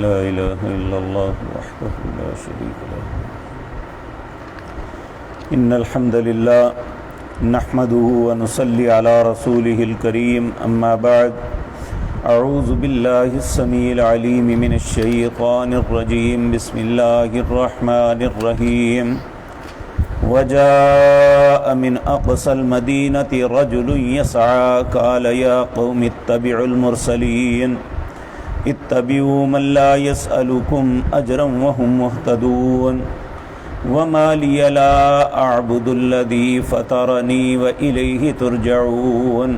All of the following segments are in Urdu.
لا إله إلا الله وحده لا شريك له. إن الحمد لله نحمده ونصلي على رسوله الكريم. أما بعد، أعوذ بالله السميع العليم من الشيطان الرجيم. بسم الله الرحمن الرحيم. وجاء من أقصى المدينة رجل يسعى قال يا قوم اتبعوا المرسلين اتبعوا من لا يسألكم أجرا وهم مهتدون وما لي لا أعبد الذي فطرني وإليه ترجعون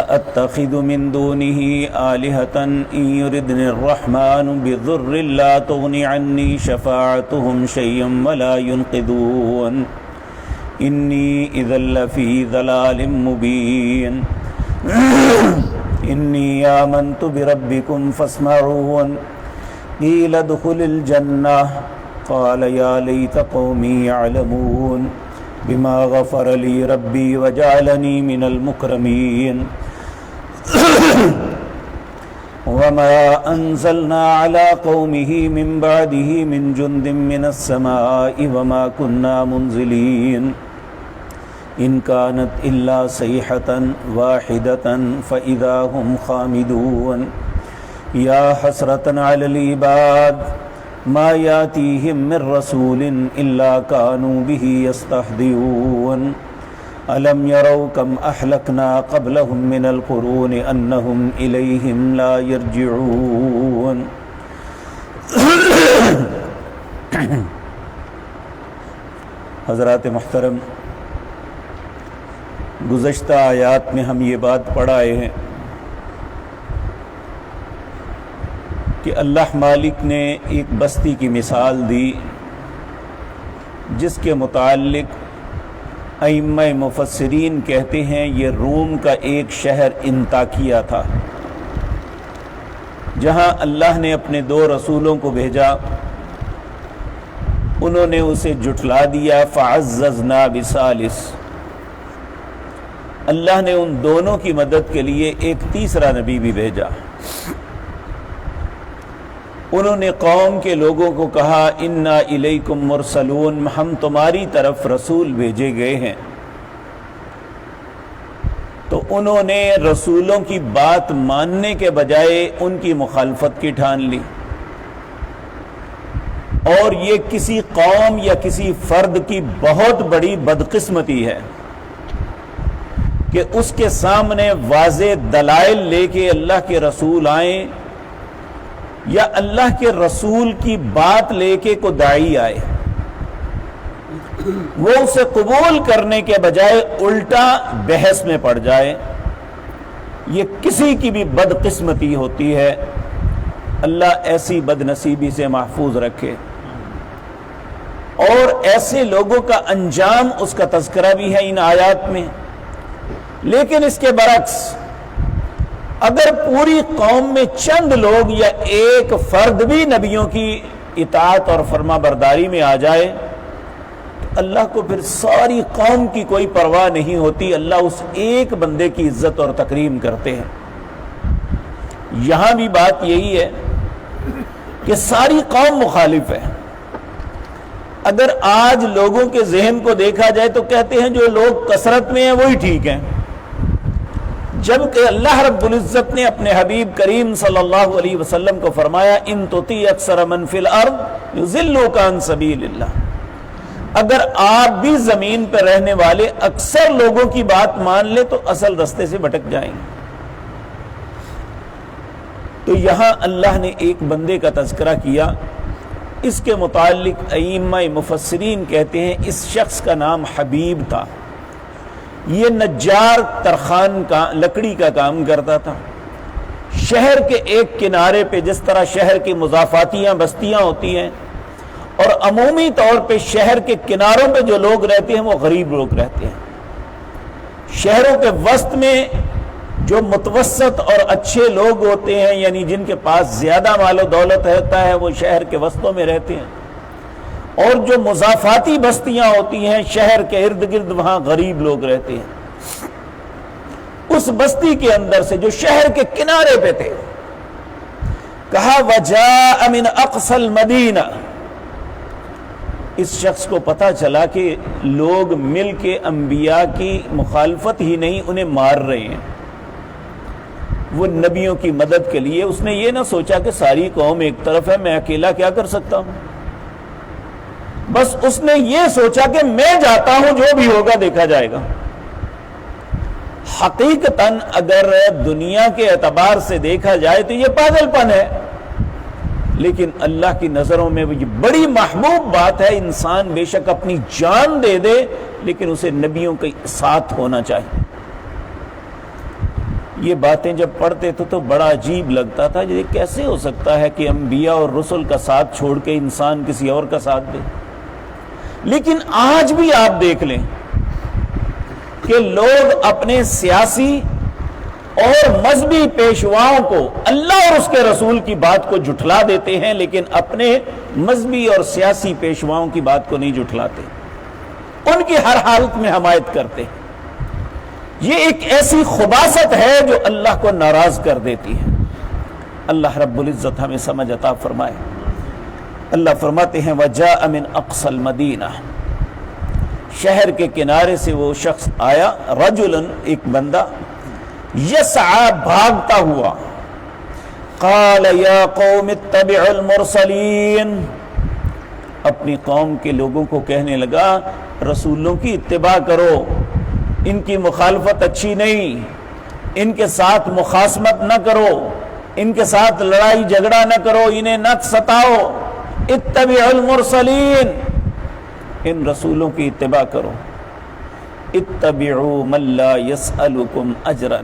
أأتخذ من دونه آلهة إن يردني الرحمن بضر لا تغني عني شفاعتهم شيئا ولا ينقذون إني إذا لفي ضلال مبين إني آمنت بربكم فاسمعون قيل ادخل الجنة قال يا ليت قومي يعلمون بما غفر لي ربي وجعلني من المكرمين وما أنزلنا على قومه من بعده من جند من السماء وما كنا منزلين إن كانت إلا صيحة واحدة فإذا هم خامدون يا حسرة على العباد ما ياتيهم من رسول إلا كانوا به يستهزئون ألم يروا كم أهلكنا قبلهم من القرون أنهم إليهم لا يرجعون. حضرات محترم، گزشتہ آیات میں ہم یہ بات پڑھ آئے ہیں کہ اللہ مالک نے ایک بستی کی مثال دی جس کے متعلق ائمہ مفسرین کہتے ہیں یہ روم کا ایک شہر انطاکیہ تھا، جہاں اللہ نے اپنے 2 رسولوں کو بھیجا. انہوں نے اسے جھٹلا دیا. فعززنا بثالث، اللہ نے ان دونوں کی مدد کے لیے ایک تیسرا نبی بھی بھیجا. انہوں نے قوم کے لوگوں کو کہا انا الیکم مرسلون، ہم تمہاری طرف رسول بھیجے گئے ہیں. تو انہوں نے رسولوں کی بات ماننے کے بجائے ان کی مخالفت کی ٹھان لی. اور یہ کسی قوم یا کسی فرد کی بہت بڑی بدقسمتی ہے کہ اس کے سامنے واضح دلائل لے کے اللہ کے رسول آئیں یا اللہ کے رسول کی بات لے کے کوئی داعی آئے، وہ اسے قبول کرنے کے بجائے الٹا بحث میں پڑ جائے. یہ کسی کی بھی بدقسمتی ہوتی ہے. اللہ ایسی بدنصیبی سے محفوظ رکھے. اور ایسے لوگوں کا انجام اس کا تذکرہ بھی ہے ان آیات میں. لیکن اس کے برعکس اگر پوری قوم میں چند لوگ یا ایک فرد بھی نبیوں کی اطاعت اور فرما برداری میں آ جائے تو اللہ کو پھر ساری قوم کی کوئی پرواہ نہیں ہوتی. اللہ اس ایک بندے کی عزت اور تکریم کرتے ہیں. یہاں بھی بات یہی ہے کہ ساری قوم مخالف ہے. اگر آج لوگوں کے ذہن کو دیکھا جائے تو کہتے ہیں جو لوگ کثرت میں ہیں وہی ٹھیک ہیں، جبکہ اللہ رب العزت نے اپنے حبیب کریم صلی اللہ علیہ وسلم کو فرمایا ان تطیع اکثر من فی الارض یضلوک عن سبیل اللہ، اگر آپ بھی زمین پہ رہنے والے اکثر لوگوں کی بات مان لیں تو اصل رستے سے بھٹک جائیں گے. تو یہاں اللہ نے ایک بندے کا تذکرہ کیا. اس کے متعلق ائمہ مفسرین کہتے ہیں اس شخص کا نام حبیب تھا. یہ نجار ترخان کا لکڑی کا کام کرتا تھا. شہر کے ایک کنارے پہ جس طرح شہر کی مضافاتیاں بستیاں ہوتی ہیں اور عمومی طور پہ شہر کے کناروں پہ جو لوگ رہتے ہیں وہ غریب لوگ رہتے ہیں. شہروں کے وسط میں جو متوسط اور اچھے لوگ ہوتے ہیں یعنی جن کے پاس زیادہ مال و دولت ہوتا ہے وہ شہر کے وسطوں میں رہتے ہیں. اور جو مضافاتی بستیاں ہوتی ہیں شہر کے ارد گرد وہاں غریب لوگ رہتے ہیں. اس بستی کے اندر سے جو شہر کے کنارے پہ تھے کہا وجاء من اقصى المدینہ، اس شخص کو پتہ چلا کہ لوگ مل کے انبیاء کی مخالفت ہی نہیں انہیں مار رہے ہیں، وہ نبیوں کی مدد کے لیے۔ اس نے یہ نہ سوچا کہ ساری قوم ایک طرف ہے، میں اکیلا کیا کر سکتا ہوں، بس اس نے یہ سوچا کہ میں جاتا ہوں، جو بھی ہوگا دیکھا جائے گا۔ حقیقتاً اگر دنیا کے اعتبار سے دیکھا جائے تو یہ پاگل پن ہے، لیکن اللہ کی نظروں میں یہ بڑی محبوب بات ہے۔ انسان بے شک اپنی جان دے دے لیکن اسے نبیوں کے ساتھ ہونا چاہیے۔ یہ باتیں جب پڑھتے تھے تو بڑا عجیب لگتا تھا، یہ کیسے ہو سکتا ہے کہ انبیاء اور رسل کا ساتھ چھوڑ کے انسان کسی اور کا ساتھ دے۔ لیکن آج بھی آپ دیکھ لیں کہ لوگ اپنے سیاسی اور مذہبی پیشواؤں کو اللہ اور اس کے رسول کی بات کو جھٹلا دیتے ہیں، لیکن اپنے مذہبی اور سیاسی پیشواؤں کی بات کو نہیں جھٹلاتے، ان کی ہر حالت میں حمایت کرتے۔ یہ ایک ایسی خباثت ہے جو اللہ کو ناراض کر دیتی ہے۔ اللہ رب العزت ہمیں سمجھ عطا فرمائے۔ اللہ فرماتے ہیں وجاء من اقصى المدینہ، شہر کے کنارے سے وہ شخص آیا، رجلاً ایک بندہ، یسعى بھاگتا ہوا، قال یا قوم اتبعوا المرسلین، اپنی قوم کے لوگوں کو کہنے لگا رسولوں کی اتباع کرو، ان کی مخالفت اچھی نہیں، ان کے ساتھ مخاصمت نہ کرو، ان کے ساتھ لڑائی جھگڑا نہ کرو، انہیں نہ ستاؤ، اتبعوا المرسلین، ان رسولوں کی اتباع کرو۔ اتبعوا من لا يسألكم اجرا،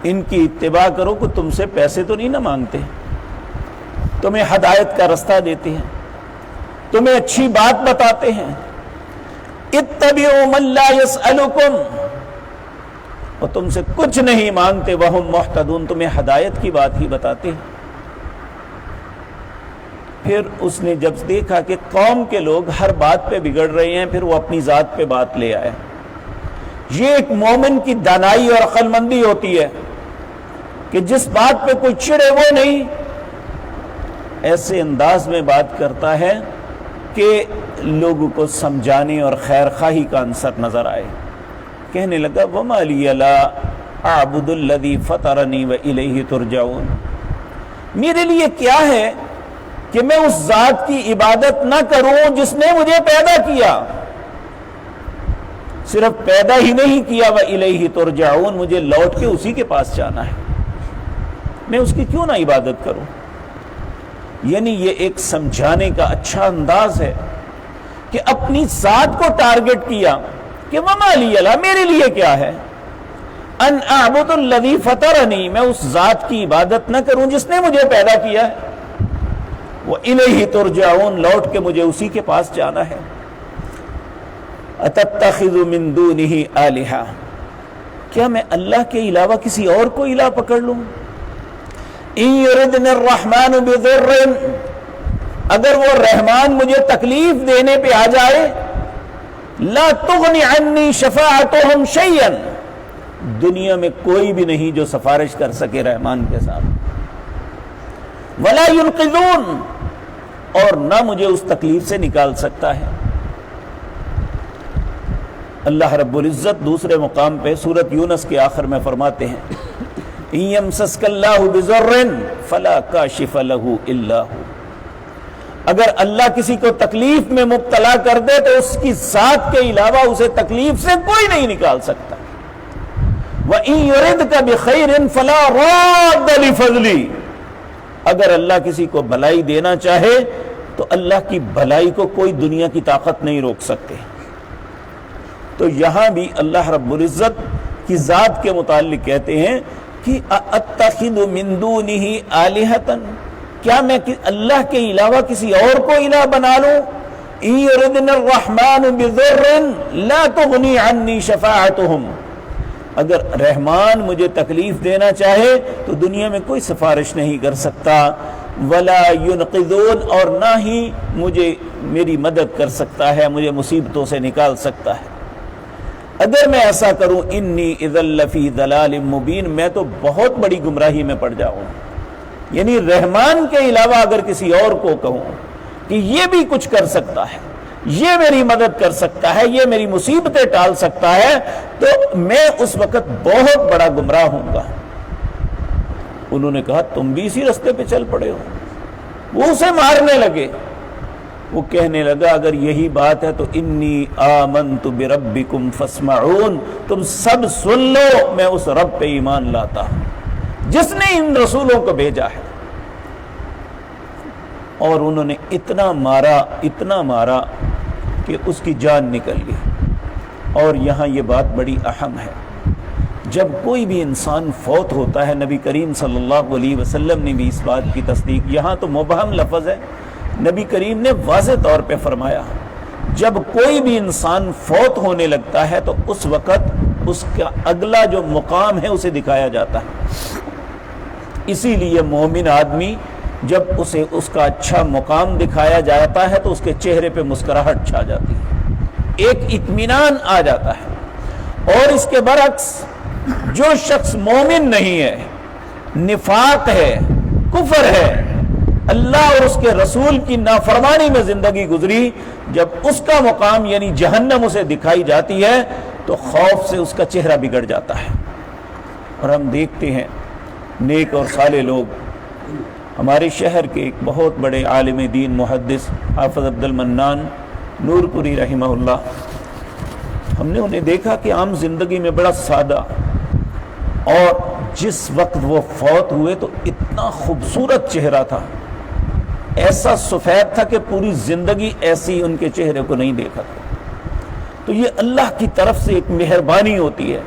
ان کی اتباع کرو کہ تم سے پیسے تو نہیں نہ مانگتے، تمہیں ہدایت کا رستہ دیتے ہیں، تمہیں اچھی بات بتاتے ہیں۔ اتبعوا من لا يسألكم، اور تم سے کچھ نہیں مانگتے، وہم محتدون، تمہیں ہدایت کی بات ہی بتاتے ہیں۔ پھر اس نے جب دیکھا کہ قوم کے لوگ ہر بات پہ بگڑ رہے ہیں، پھر وہ اپنی ذات پہ بات لے آئے۔ یہ ایک مومن کی دانائی اور عقل مندی ہوتی ہے کہ جس بات پہ کوئی چڑے وہ نہیں، ایسے انداز میں بات کرتا ہے کہ لوگوں کو سمجھانے اور خیر خواہی کا عنصر نظر آئے۔ کہنے لگا وما لی لا اعبد الذی فطرنی والیہ ترجعون، میرے لیے کیا ہے کہ میں اس ذات کی عبادت نہ کروں جس نے مجھے پیدا کیا، صرف پیدا ہی نہیں کیا، وَإِلَيْهِ تُرْجَعُونَ، مجھے لوٹ کے اسی کے پاس جانا ہے، میں اس کی کیوں نہ عبادت کروں۔ یعنی یہ ایک سمجھانے کا اچھا انداز ہے کہ اپنی ذات کو ٹارگٹ کیا کہ وَمَا لِيَ لَا، میرے لیے کیا ہے، أَنْ أَعْبُدُ الَّذِي فَطَرَنِي، میں اس ذات کی عبادت نہ کروں جس نے مجھے پیدا کیا ہے، وَإِلَيْهِ تُرْجَعُونَ، لوٹ کے مجھے اسی کے پاس جانا ہے۔ أَتَتَّخِذُ مِن دُونِهِ آلِهَةً، کیا میں اللہ کے علاوہ کسی اور کو الہ پکڑ لوں؟ إِن يُرِدْنِ الرَّحْمَنُ بِضُرٍّ، اگر وہ رحمان مجھے تکلیف دینے پہ آ جائے، لَا تُغْنِ عَنِّي شَفَاعَتُهُمْ شَيْئًا، دنیا میں کوئی بھی نہیں جو سفارش کر سکے رحمان کے ساتھ، وَلَا يُنْقِذُونَ، اور نہ مجھے اس تکلیف سے نکال سکتا ہے۔ اللہ رب العزت دوسرے مقام پہ سورۃ یونس کے آخر میں فرماتے ہیں إِن يَمْسَسْكَ اللَّهُ بِضُرٍّ فَلَا كَاشِفَ لَهُ إِلَّا هُوَ، اگر اللہ کسی کو تکلیف میں مبتلا کر دے تو اس کی ذات کے علاوہ اسے تکلیف سے کوئی نہیں نکال سکتا۔ وَإِن يُرِدْكَ بِخَيْرٍ فَلَا رَادَّ لِفَضْلِهِ، اگر اللہ کسی کو بھلائی دینا چاہے تو اللہ کی بھلائی کو کوئی دنیا کی طاقت نہیں روک سکتے۔ تو یہاں بھی اللہ رب العزت کی ذات کے متعلق کہتے ہیں کہ اتخذ من دونہ آلہۃ، کیا میں اللہ کے علاوہ کسی اور کو الہ بنا لوں؟ ان یردن الرحمن بضر لا تغنی عنی شفاعتہم، اگر رحمان مجھے تکلیف دینا چاہے تو دنیا میں کوئی سفارش نہیں کر سکتا، ولا ينقذون، اور نہ ہی مجھے میری مدد کر سکتا ہے، مجھے مصیبتوں سے نکال سکتا ہے۔ اگر میں ایسا کروں انی اذا لفی ضلال مبین، میں تو بہت بڑی گمراہی میں پڑ جاؤں۔ یعنی رحمان کے علاوہ اگر کسی اور کو کہوں کہ یہ بھی کچھ کر سکتا ہے، یہ میری مدد کر سکتا ہے، یہ میری مصیبتیں ٹال سکتا ہے، تو میں اس وقت بہت بڑا گمراہ ہوں گا۔ انہوں نے کہا تم بھی اسی رستے پہ چل پڑے ہو۔ وہ اسے مارنے لگے۔ وہ کہنے لگا اگر یہی بات ہے تو انی آمنت بربکم فاسمعون، تم سب سن لو، میں اس رب پہ ایمان لاتا ہوں جس نے ان رسولوں کو بھیجا ہے۔ اور انہوں نے اتنا مارا کہ اس کی جان نکل گئی۔ اور یہاں یہ بات بڑی اہم ہے، جب کوئی بھی انسان فوت ہوتا ہے، نبی کریم صلی اللہ علیہ وسلم نے بھی اس بات کی تصدیق، یہاں تو مبہم لفظ ہے، نبی کریم نے واضح طور پہ فرمایا جب کوئی بھی انسان فوت ہونے لگتا ہے تو اس وقت اس کا اگلا جو مقام ہے اسے دکھایا جاتا ہے۔ اسی لیے مومن آدمی جب اسے اس کا اچھا مقام دکھایا جاتا ہے تو اس کے چہرے پہ مسکراہٹ چھا جاتی ہے، ایک اطمینان آ جاتا ہے۔ اور اس کے برعکس جو شخص مومن نہیں ہے، نفاق ہے، کفر ہے، اللہ اور اس کے رسول کی نافرمانی میں زندگی گزری، جب اس کا مقام یعنی جہنم اسے دکھائی جاتی ہے تو خوف سے اس کا چہرہ بگڑ جاتا ہے۔ اور ہم دیکھتے ہیں نیک اور صالح لوگ، ہمارے شہر کے ایک بہت بڑے عالم دین محدث حافظ عبد المنان نور پوری رحمہ اللہ، ہم نے انہیں دیکھا کہ عام زندگی میں بڑا سادہ، اور جس وقت وہ فوت ہوئے تو اتنا خوبصورت چہرہ تھا، ایسا سفید تھا کہ پوری زندگی ایسی ان کے چہرے کو نہیں دیکھا تھا۔ تو یہ اللہ کی طرف سے ایک مہربانی ہوتی ہے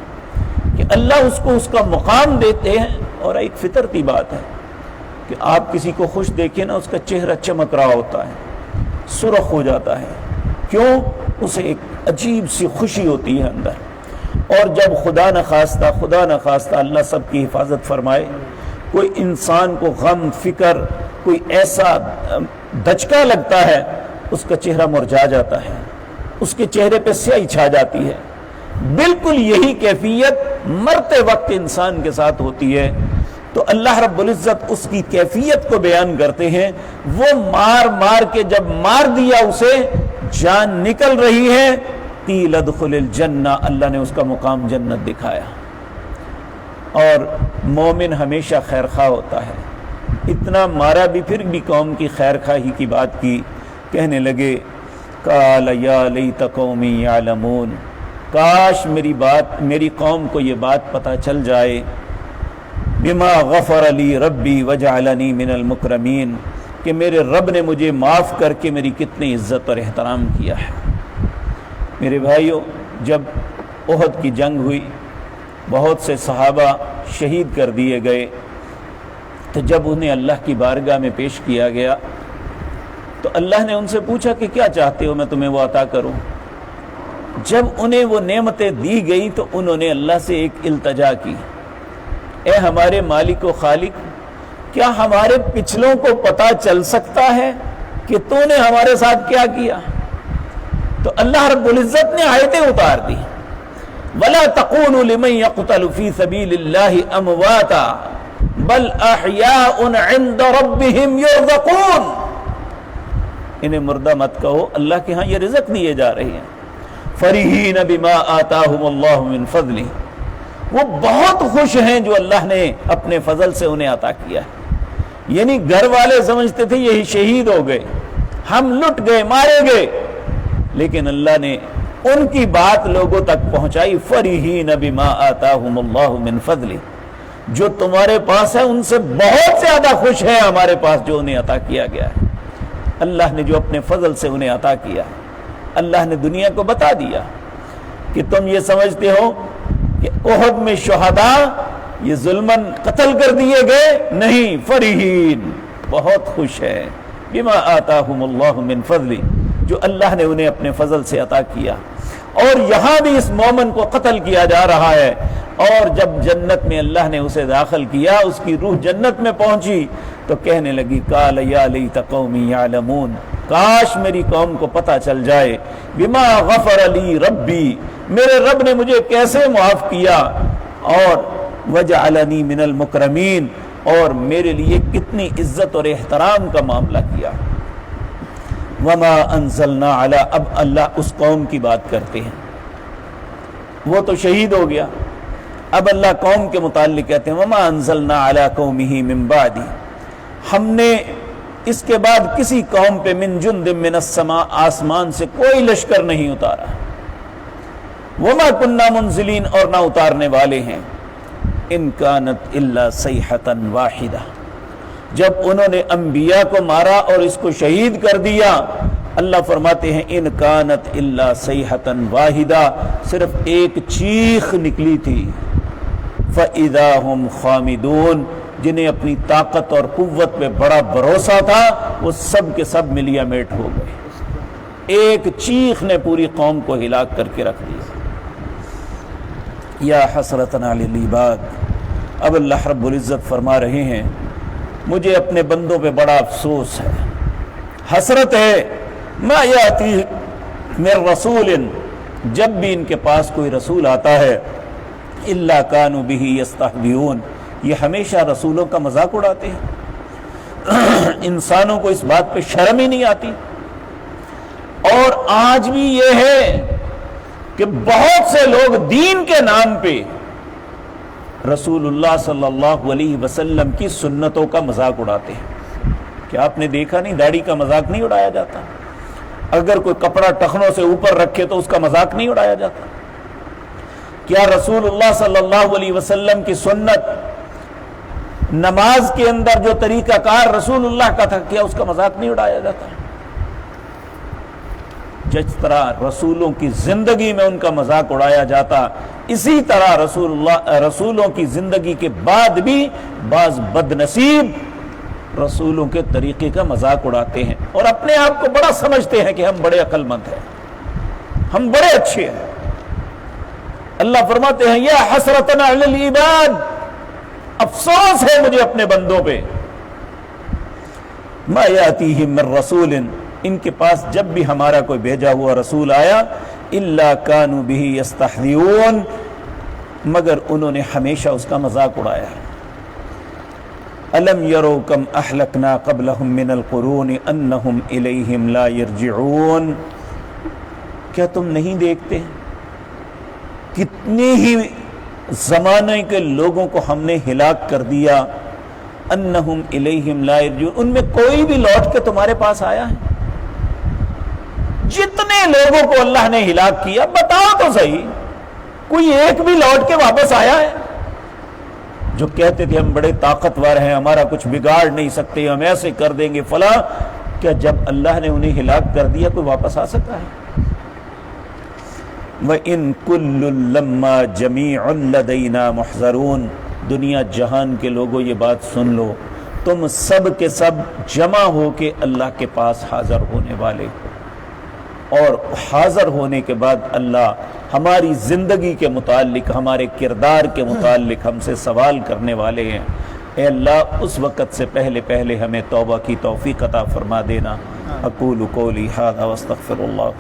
کہ اللہ اس کو اس کا مقام دیتے ہیں۔ اور ایک فطرتی بات ہے کہ آپ کسی کو خوش دیکھیں نا، اس کا چہرہ چمک رہا ہوتا ہے، سرخ ہو جاتا ہے، کیوں؟ اسے ایک عجیب سی خوشی ہوتی ہے اندر۔ اور جب خدا نخواستہ اللہ سب کی حفاظت فرمائے، کوئی انسان کو غم، فکر، کوئی ایسا دھچکا لگتا ہے، اس کا چہرہ مرجھا جاتا ہے، اس کے چہرے پہ سیاہی چھا جاتی ہے۔ بالکل یہی کیفیت مرتے وقت انسان کے ساتھ ہوتی ہے۔ تو اللہ رب العزت اس کی کیفیت کو بیان کرتے ہیں، وہ مار کے جب مار دیا اسے، جان نکل رہی ہے، قیل ادخل الجنہ، اللہ نے اس کا مقام جنت دکھایا۔ اور مومن ہمیشہ خیرخواہ ہوتا ہے، اتنا مارا بھی پھر بھی قوم کی خیرخواہی کی بات کی۔ کہنے لگے قال یا لیت قومی یعلمون، کاش میری قوم کو یہ بات پتہ چل جائے، بما غفر لی ربی وجعلنی من المکرمین، کہ میرے رب نے مجھے معاف کر کے میری کتنی عزت اور احترام کیا ہے۔ میرے بھائیوں، جب احد کی جنگ ہوئی، بہت سے صحابہ شہید کر دیے گئے، تو جب انہیں اللہ کی بارگاہ میں پیش کیا گیا تو اللہ نے ان سے پوچھا کہ کیا چاہتے ہو میں تمہیں وہ عطا کروں؟ جب انہیں وہ نعمتیں دی گئی تو انہوں نے اللہ سے ایک التجا کی، اے ہمارے مالک و خالق، کیا ہمارے پچھلوں کو پتہ چل سکتا ہے کہ تو نے ہمارے ساتھ کیا کیا؟ تو اللہ رب العزت نے آیتیں اتار دی، وَلَا تَقُولُوا لِمَنْ يَقْتَلُ فِي سَبِيلِ اللَّهِ أَمْوَاتًا بَلْ أَحْيَاءٌ عِنْدَ رَبِّهِمْ يُرْزَقُونَ، انہیں مردہ مت کہو، اللہ کے ہاں یہ رزق دیے جا رہے ہیں۔ فَرِحِينَ بِمَا آتَاهُمُ اللَّهُ مِنْ فَضْلِهِ، وہ بہت خوش ہیں جو اللہ نے اپنے فضل سے انہیں عطا کیا ہے۔ یعنی گھر والے سمجھتے تھے یہی شہید ہو گئے، ہم لٹ گئے، مارے گئے، لیکن اللہ نے ان کی بات لوگوں تک پہنچائی۔ فَرِحِينَ بِمَا آتَاهُمُ اللَّهُ مِنْ فَضْلِهِ، جو تمہارے پاس ہے ان سے بہت زیادہ خوش ہیں ہمارے پاس جو انہیں عطا کیا گیا ہے۔ اللہ نے جو اپنے فضل سے انہیں عطا کیا، اللہ نے دنیا کو بتا دیا کہ تم یہ سمجھتے ہو کہ احد میں شہداء یہ ظلماً قتل کر دیے گئے، نہیں، فرحین، بہت خوش ہے، بما آتاہم اللہ من فضل، جو اللہ نے انہیں اپنے فضل سے عطا کیا۔ اور یہاں بھی اس مومن کو قتل کیا جا رہا ہے، اور جب جنت میں اللہ نے اسے داخل کیا، اس کی روح جنت میں پہنچی تو کہنے لگی قال یا لیت قومی یعلمون، کاش میری قوم کو پتہ چل جائے، بما غفر لی ربی، میرے رب نے مجھے کیسے معاف کیا، اور وجعلنی من المکرمین، اور میرے لیے کتنی عزت اور احترام کا معاملہ کیا. وما انزلنا علی، اب اللہ اس قوم کی بات کرتے ہیں، وہ تو شہید ہو گیا، اب اللہ قوم کے متعلق کہتے ہیں وما انزلنا علی قومہ من بعد، ہم نے اس کے بعد کسی قوم پہ من جند من السماء، آسمان سے کوئی لشکر نہیں اتارا، وما کننا منزلین، اور نہ اتارنے والے ہیں. ان کانت الا صیحۃ واحدہ، جب انہوں نے انبیاء کو مارا اور اس کو شہید کر دیا، اللہ فرماتے ہیں ان کانت الا صیحۃ واحدہ، صرف ایک چیخ نکلی تھی. فاذا هم خامدون، جنہیں اپنی طاقت اور قوت پہ بڑا بھروسہ تھا وہ سب کے سب ملیا میٹ ہو گئے. ایک چیخ نے پوری قوم کو ہلاک کر کے رکھ دیا. یا حسرتنا علی العباد، اب اللہ رب العزت فرما رہے ہیں مجھے اپنے بندوں پہ بڑا افسوس ہے، حسرت ہے. ما یاتی من رسول، جب بھی ان کے پاس کوئی رسول آتا ہے، الا کانوا بہ یستہزئون، یہ ہمیشہ رسولوں کا مذاق اڑاتے ہیں. انسانوں کو اس بات پہ شرم ہی نہیں آتی. اور آج بھی یہ ہے کہ بہت سے لوگ دین کے نام پہ رسول اللہ صلی اللہ علیہ وسلم کی سنتوں کا مذاق اڑاتے ہیں. کیا آپ نے دیکھا نہیں داڑھی کا مذاق نہیں اڑایا جاتا؟ اگر کوئی کپڑا ٹخنوں سے اوپر رکھے تو اس کا مذاق نہیں اڑایا جاتا؟ کیا رسول اللہ صلی اللہ علیہ وسلم کی سنت، نماز کے اندر جو طریقہ کار رسول اللہ کا تھا، کیا اس کا مذاق نہیں اڑایا جاتا؟ جس طرح رسولوں کی زندگی میں ان کا مذاق اڑایا جاتا، اسی طرح رسولوں کی زندگی کے بعد بھی بعض بد نصیب رسولوں کے طریقے کا مذاق اڑاتے ہیں اور اپنے آپ کو بڑا سمجھتے ہیں کہ ہم بڑے عقل مند ہیں، ہم بڑے اچھے ہیں. اللہ فرماتے ہیں یا حسرتنا علی العباد، افسوس ہے مجھے اپنے بندوں پہ. ما یاتیہم من رسول، ان کے پاس جب بھی ہمارا کوئی بھیجا ہوا رسول آیا، الا کانوا بہ یستہزئون، مگر انہوں نے ہمیشہ اس کا مذاق اڑایا. الم یروا کم اہلکنا قبلہم من القرون انہم الیہم لا یرجعون، کیا تم نہیں دیکھتے کتنے ہی زمانے کے لوگوں کو ہم نے ہلاک کر دیا، انہم الیہم لا یرجعون، ان میں کوئی بھی لوٹ کے تمہارے پاس آیا ہے؟ جتنے لوگوں کو اللہ نے ہلاک کیا بتاؤ تو صحیح، کوئی ایک بھی لوٹ کے واپس آیا ہے؟ جو کہتے تھے ہم بڑے طاقتور ہیں، ہمارا کچھ بگاڑ نہیں سکتے، ہم ایسے کر دیں گے فلاں، کیا جب اللہ نے انہیں ہلاک کر دیا کوئی واپس آ سکتا ہے؟ وَإِن كُلٌّ لَمَّا جَمِيعٌ لَدَيْنَا مُحْضَرُونَ، دنیا جہان کے لوگوں یہ بات سن لو، تم سب کے سب جمع ہو کے اللہ کے پاس حاضر ہونے والے ہو، اور حاضر ہونے کے بعد اللہ ہماری زندگی کے متعلق، ہمارے کردار کے متعلق ہم سے سوال کرنے والے ہیں. اے اللہ اس وقت سے پہلے ہمیں توبہ کی توفیق عطا فرما دینا. اقول قولی ھذا واستغفر اللہ.